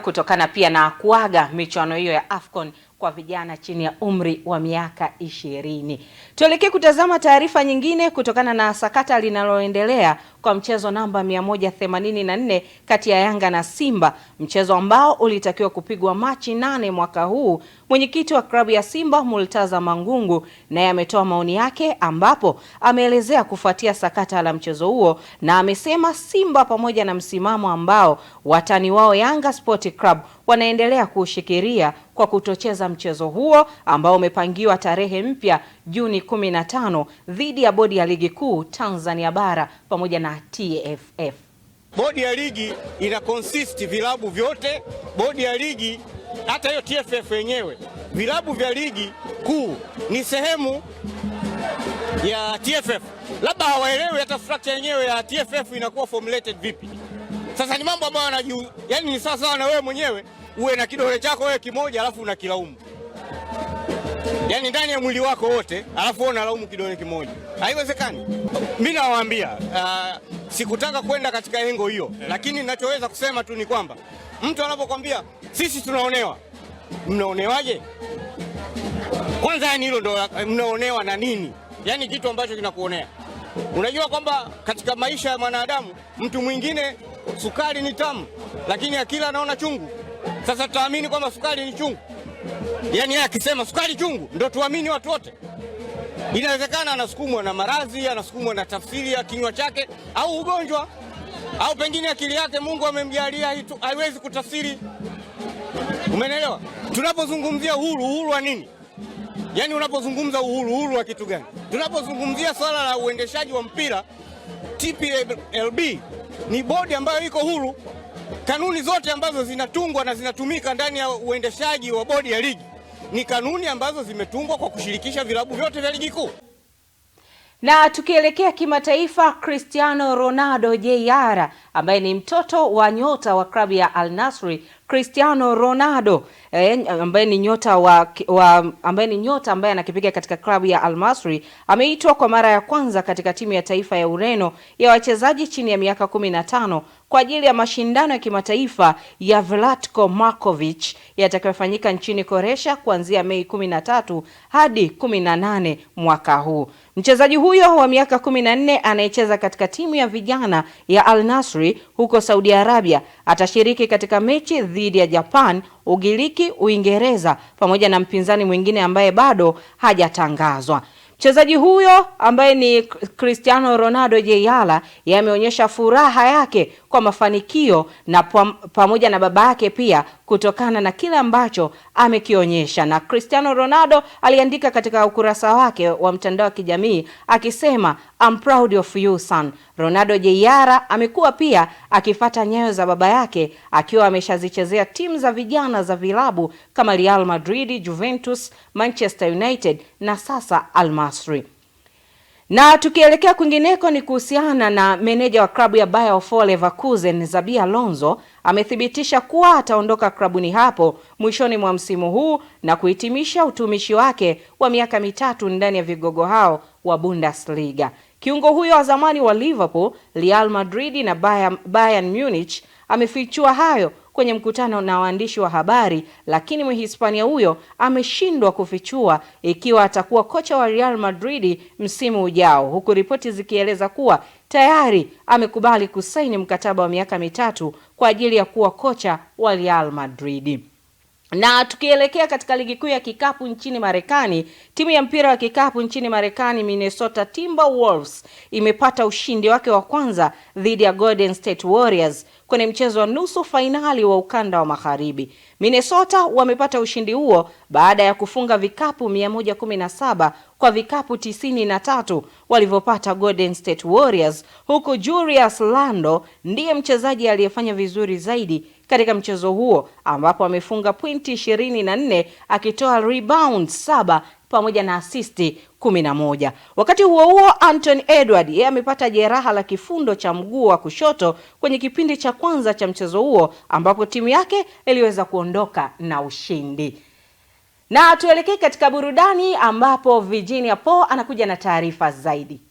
kutokana pia na kuaga michuano hiyo ya AFCON kwa vijana chini ya umri wa miaka 20. Tuelekee kutazama taarifa nyingine kutokana na sakata linaloendelea kwa mchezo namba 184 kati ya Yanga na Simba, mchezo ambao ulitakiwa kupigwa Machi 8 mwaka huu. Mwenyekiti wa klabu ya Simba Multaza Mangungu naye ametoa maoni yake, ambapo ameelezea kufuatia sakata la mchezo huo, na amesema Simba pamoja na msimamo ambao watani wao Yanga Sport Club wanaendelea kushikilia kwa kutocheza mchezo huo ambao umepangiwa tarehe mpya Juni 15 dhidi ya bodi ya ligi kuu Tanzania bara pamoja na TFF. Bodi ya ligi ina consist vilabu vyote, bodi ya ligi hata hiyo TFF yenyewe, vilabu vya ligi kuu ni sehemu ya TFF. Labda hawaelewi hata structure yenyewe ya TFF inakuwa formulated vipi. Sasa ni mambo ambayo yani ni sawa na wewe mwenyewe uwe na kidole chako wewe kimoja alafu unakilaumu. Yani ndani ya mwili wako wote alafu unalaumu kidole kimoja. Haiwezekani. Mimi nawaambia sikutaka kwenda katika lengo hiyo, lakini ninachoweza kusema tu ni kwamba mtu anapokuambia sisi tunaonewa, mnaonewaje? Kwanza yani hilo ndo mnaonewa na nini? Yani kitu ambacho kinakuonea. Unajua kwamba katika maisha ya mwanadamu mtu mwingine sukari ni tamu, lakini akila anaona chungu. Sasa tuamini kwamba sukari ni chungu? Yani yeye akisema sukari chungu ndio tuamini watu wote? Inawezekana anasukumwa na maradhi, anasukumwa na tafsiri ya kinywa chake au ugonjwa. au pengine akili yake Mungu amemjalia haiwezi kutafsiri. Umeelewa? Tunapozungumzia uhuru wa nini? Yaani unapozungumza uhuru wa kitu gani? Tunapozungumzia swala la uendeshaji wa mpira, TPLB ni bodi ambayo iko huru. Kanuni zote ambazo zinatungwa na zinatumika ndani ya uendeshaji wa bodi ya ligi ni kanuni ambazo zimetungwa kwa kushirikisha vilabu vyote vya ligi kuu. Na tukielekea kimataifa, Cristiano Ronaldo Jr. ambaye ni mtoto wa nyota wa klabu ya Al Nassr, Cristiano Ronaldo ambaye ni nyota ambaye anakipiga katika klabu ya Al Nassr ameitwa kwa mara ya kwanza katika timu ya taifa ya Ureno ya wachezaji chini ya miaka 15 kwa ajili ya mashindano ya kimataifa ya Vlatko Markovic yatakayofanyika nchini Croatia kuanzia Mei 13 hadi 18 mwaka huu. Mchezaji huyo wa miaka 14 anayecheza katika timu ya vijana ya Al Nassr huko Saudi Arabia atashiriki katika mechi dhidi ya Japan, Ugiriki, Uingereza pamoja na mpinzani mwingine ambaye bado hajatangazwa. Mchezaji huyo ambaye ni Cristiano Ronaldo Jr. yameonyesha furaha yake kwa mafanikio na pamoja na baba yake pia kutokana na kile ambacho amekionyesha. Na Cristiano Ronaldo aliandika katika ukurasa wake wa mtandao wa kijamii akisema, I'm proud of you son. Ronaldo Jr. amekuwa pia akifuata nyayo za baba yake akiwa ameshazichezea timu za vijana za vilabu kama Real Madrid, Juventus, Manchester United na sasa Al Nassr. Na tukielekea kwingineko ni kuhusiana na meneja wa klabu ya Bayer Leverkusen Xabi Alonso amethibitisha kuwa ataondoka klabuni hapo mwishoni mwa msimu huu na kuhitimisha utumishi wake wa miaka 3 ndani ya vigogo hao wa Bundesliga. Kiungo huyo wa zamani wa Liverpool, Real Madrid na Bayern Munich amefichua hayo kwenye mkutano na waandishi wa habari, lakini Mhispania huyo ameshindwa kufichua ikiwa atakuwa kocha wa Real Madrid msimu ujao, huku ripoti zikieleza kuwa tayari amekubali kusaini mkataba wa miaka 3 kwa ajili ya kuwa kocha wa Real Madrid. Na tukielekea katika ligi kuu ya kikapu nchini Marekani, timu ya mpira wa kikapu nchini Marekani Minnesota Timberwolves imepata ushindi wake wa kwanza dhidi ya Golden State Warriors kwenye mchezo wa nusu fainali wa ukanda wa magharibi. Minnesota wamepata ushindi huo baada ya kufunga vikapu 117 kwa vikapu 93 walivyopata Golden State Warriors, huku Julius Randle ndiye mchezaji aliyefanya vizuri zaidi katika mchezo huo ambapo amefunga pointi 24 akitoa rebound 7 pamoja na asisti 11. Wakati huo Anthony Edwards yeye amepata jeraha la kifundo cha mguu wa kushoto kwenye kipindi cha kwanza cha mchezo huo ambapo timu yake iliweza kuondoka na ushindi. Na tuelekee katika burudani ambapo Virginia Paul anakuja na taarifa zaidi.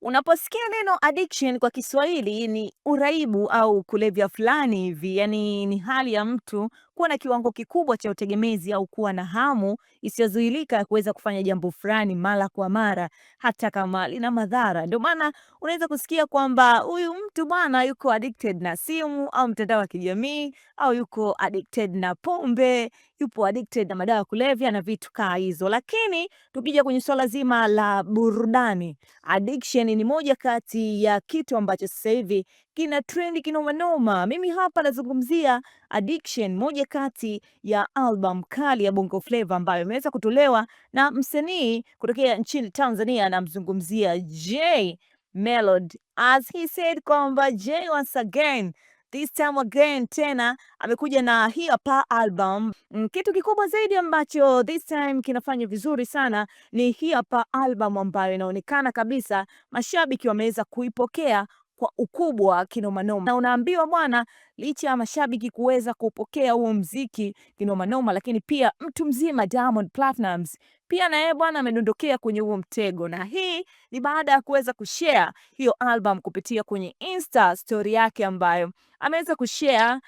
Unaposikia neno addiction kwa Kiswahili ni uraibu au kulevya fulani hivi, yani ni hali ya mtu kuwa na kiwango kikubwa cha utegemezi au kuwa na hamu isiyozuilika ya kuweza kufanya jambo fulani mara kwa mara hata kama lina madhara. Ndio maana unaweza kusikia kwamba huyu mtu bwana yuko addicted na simu au mtandao wa kijamii, au yuko addicted na pombe, yupo addicted na madawa ya kulevya na vitu kama hizo. Lakini tukija kwenye swala zima la burudani, addiction ni moja kati ya kitu ambacho sasa hivi kina trend kinoma noma. Mimi hapa nazungumzia Addiction, moja kati ya album kali ya Bongo Flava ambayo imeweza kutolewa na msanii kutokea nchini Tanzania, namzungumzia Jay Melody. As he said kwamba Jay once again, this time again tena amekuja na hii hapa album. Kitu kikubwa zaidi ambacho this time kinafanya vizuri sana ni hii hapa album ambayo inaonekana kabisa mashabiki wameweza kuipokea kwa ukubwa kinoma noma. Na unaambiwa bwana, licha ya mashabiki kuweza kupokea huo mziki kinoma noma, lakini pia mtu mzima Diamond Platnumz pia na yeye bwana amedondokea kwenye huo mtego, na hii ni baada ya kuweza kushare hiyo album kupitia kwenye Insta story yake ambayo ameweza kushare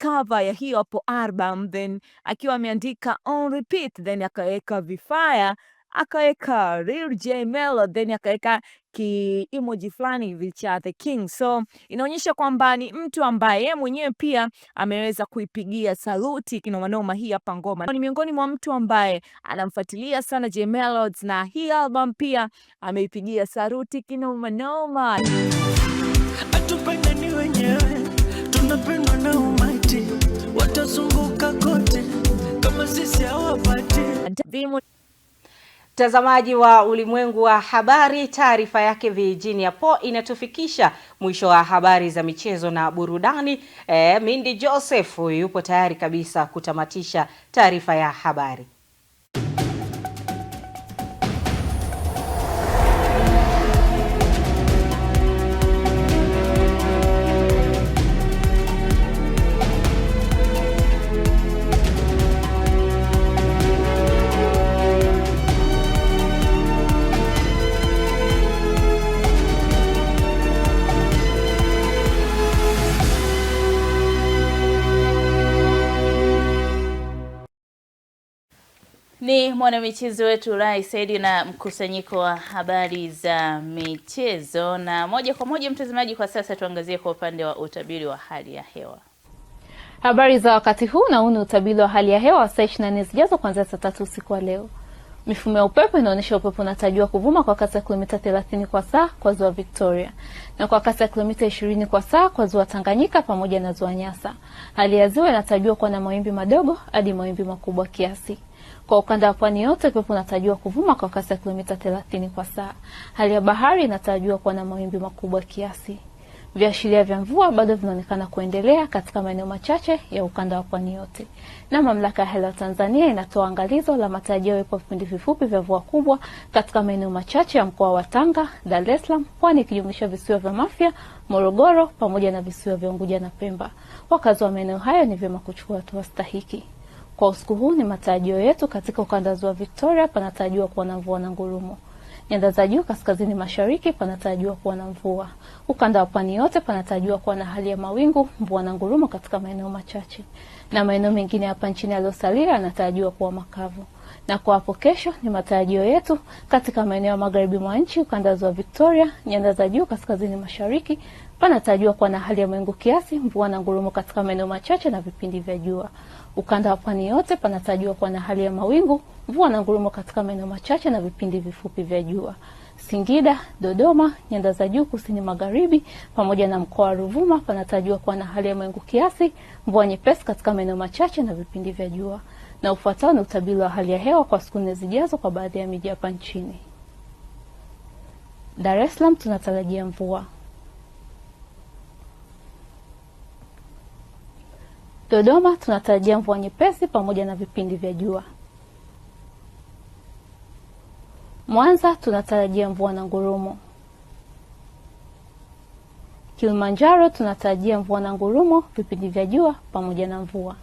cover ya hiyo hapo album, then akiwa ameandika on repeat, then akaweka vifaya, akaweka Real J Melody, then akaweka ki emoji fulani hivi cha The King. So inaonyesha kwamba ni mtu ambaye yeye mwenyewe pia ameweza kuipigia saluti kinoma noma hii hapa ngoma. Ni miongoni mwa mtu ambaye anamfuatilia sana J Melody, na hii album pia ameipigia saluti kinoma noma. na umati watazunguka kote kama sisi hawapati. Mtazamaji wa Ulimwengu wa Habari, taarifa yake Virginia Po inatufikisha mwisho wa habari za michezo na burudani. Mindy Joseph yupo tayari kabisa kutamatisha taarifa ya habari. Ni mwanamichezo wetu Rai Saidi na mkusanyiko wa habari za michezo, na moja kwa moja mtazamaji, kwa sasa tuangazie kwa upande wa utabiri wa hali ya hewa. Habari za wakati huu, na huu ni utabiri wa hali ya hewa saa 24 zijazo kuanzia saa 3 usiku wa leo. Mifumo ya upepo inaonyesha upepo unatarajiwa kuvuma kwa kasi ya kilomita 30 kwa saa kwa ziwa Victoria na kwa kasi ya kilomita 20 kwa saa kwa ziwa Tanganyika pamoja na ziwa Nyasa. Hali ya ziwa inatarajiwa kuwa na mawimbi madogo hadi mawimbi makubwa kiasi. Kwa ukanda wa pwani yote upepo unatarajiwa kuvuma kwa kasi ya kilomita 30 kwa saa. Hali ya bahari inatarajiwa kuwa na mawimbi makubwa kiasi. Viashiria vya mvua bado vinaonekana kuendelea katika maeneo machache ya ukanda wa pwani yote. Na mamlaka ya hewa Tanzania inatoa angalizo la matarajio ya vipindi vifupi vya mvua kubwa katika maeneo machache ya mkoa wa Tanga, Dar es Salaam, Pwani ikijumlisha visiwa vya Mafia, Morogoro pamoja na visiwa vya Unguja na Pemba. Wakazi wa maeneo hayo ni vyema kuchukua hatua stahiki. Kwa usiku huu ni matarajio yetu katika ukanda wa ziwa Victoria panatarajiwa kuwa na mvua na ngurumo. Nyanda za juu kaskazini mashariki panatarajiwa kuwa na mvua. Ukanda wa pwani yote panatarajiwa kuwa na hali ya mawingu, mvua na ngurumo katika maeneo machache. Na maeneo mengine hapa nchini yaliyosalia yanatarajiwa kuwa makavu. Na kwa hapo kesho ni matarajio yetu katika maeneo ya magharibi mwa nchi, ukanda wa ziwa Victoria, nyanda za juu kaskazini mashariki panatarajiwa kuwa na hali ya mawingu kiasi, mvua na ngurumo katika maeneo machache na vipindi vya jua. Ukanda wa pwani yote panatarajiwa kuwa na hali ya mawingu, mvua na ngurumo katika maeneo machache na vipindi vifupi vya jua. Singida, Dodoma, nyanda za juu kusini magharibi pamoja na mkoa wa Ruvuma panatarajiwa kuwa na hali ya mawingu kiasi, mvua nyepesi katika maeneo machache na vipindi vya jua. Na ufuatao ni utabiri wa hali ya hewa kwa siku 4 zijazo kwa baadhi ya miji hapa nchini. Dar es Salaam tunatarajia mvua. Dodoma tunatarajia mvua nyepesi pamoja na vipindi vya jua. Mwanza tunatarajia mvua na ngurumo. Kilimanjaro tunatarajia mvua na ngurumo, vipindi vya jua pamoja na mvua.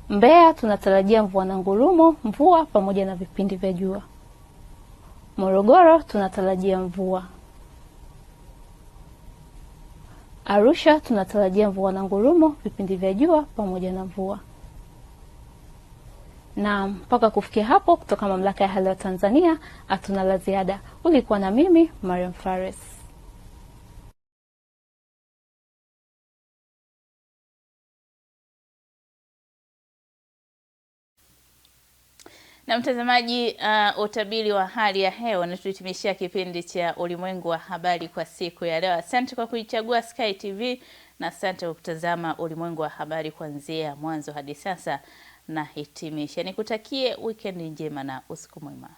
Mbeya tunatarajia mvua na ngurumo, mvua pamoja na vipindi vya jua. Morogoro tunatarajia mvua. Arusha tunatarajia mvua na ngurumo, vipindi vya jua pamoja na mvua. Na mpaka kufikia hapo, kutoka mamlaka ya hali ya Tanzania hatuna la ziada. Ulikuwa na mimi Mariam Fares. Na mtazamaji, utabiri wa hali ya hewa na tuhitimishia kipindi cha Ulimwengu wa Habari kwa siku ya leo. Asante kwa kuichagua Sky TV na asante kwa kutazama Ulimwengu wa Habari kuanzia mwanzo hadi sasa na hitimisha. Nikutakie weekend njema na usiku mwema.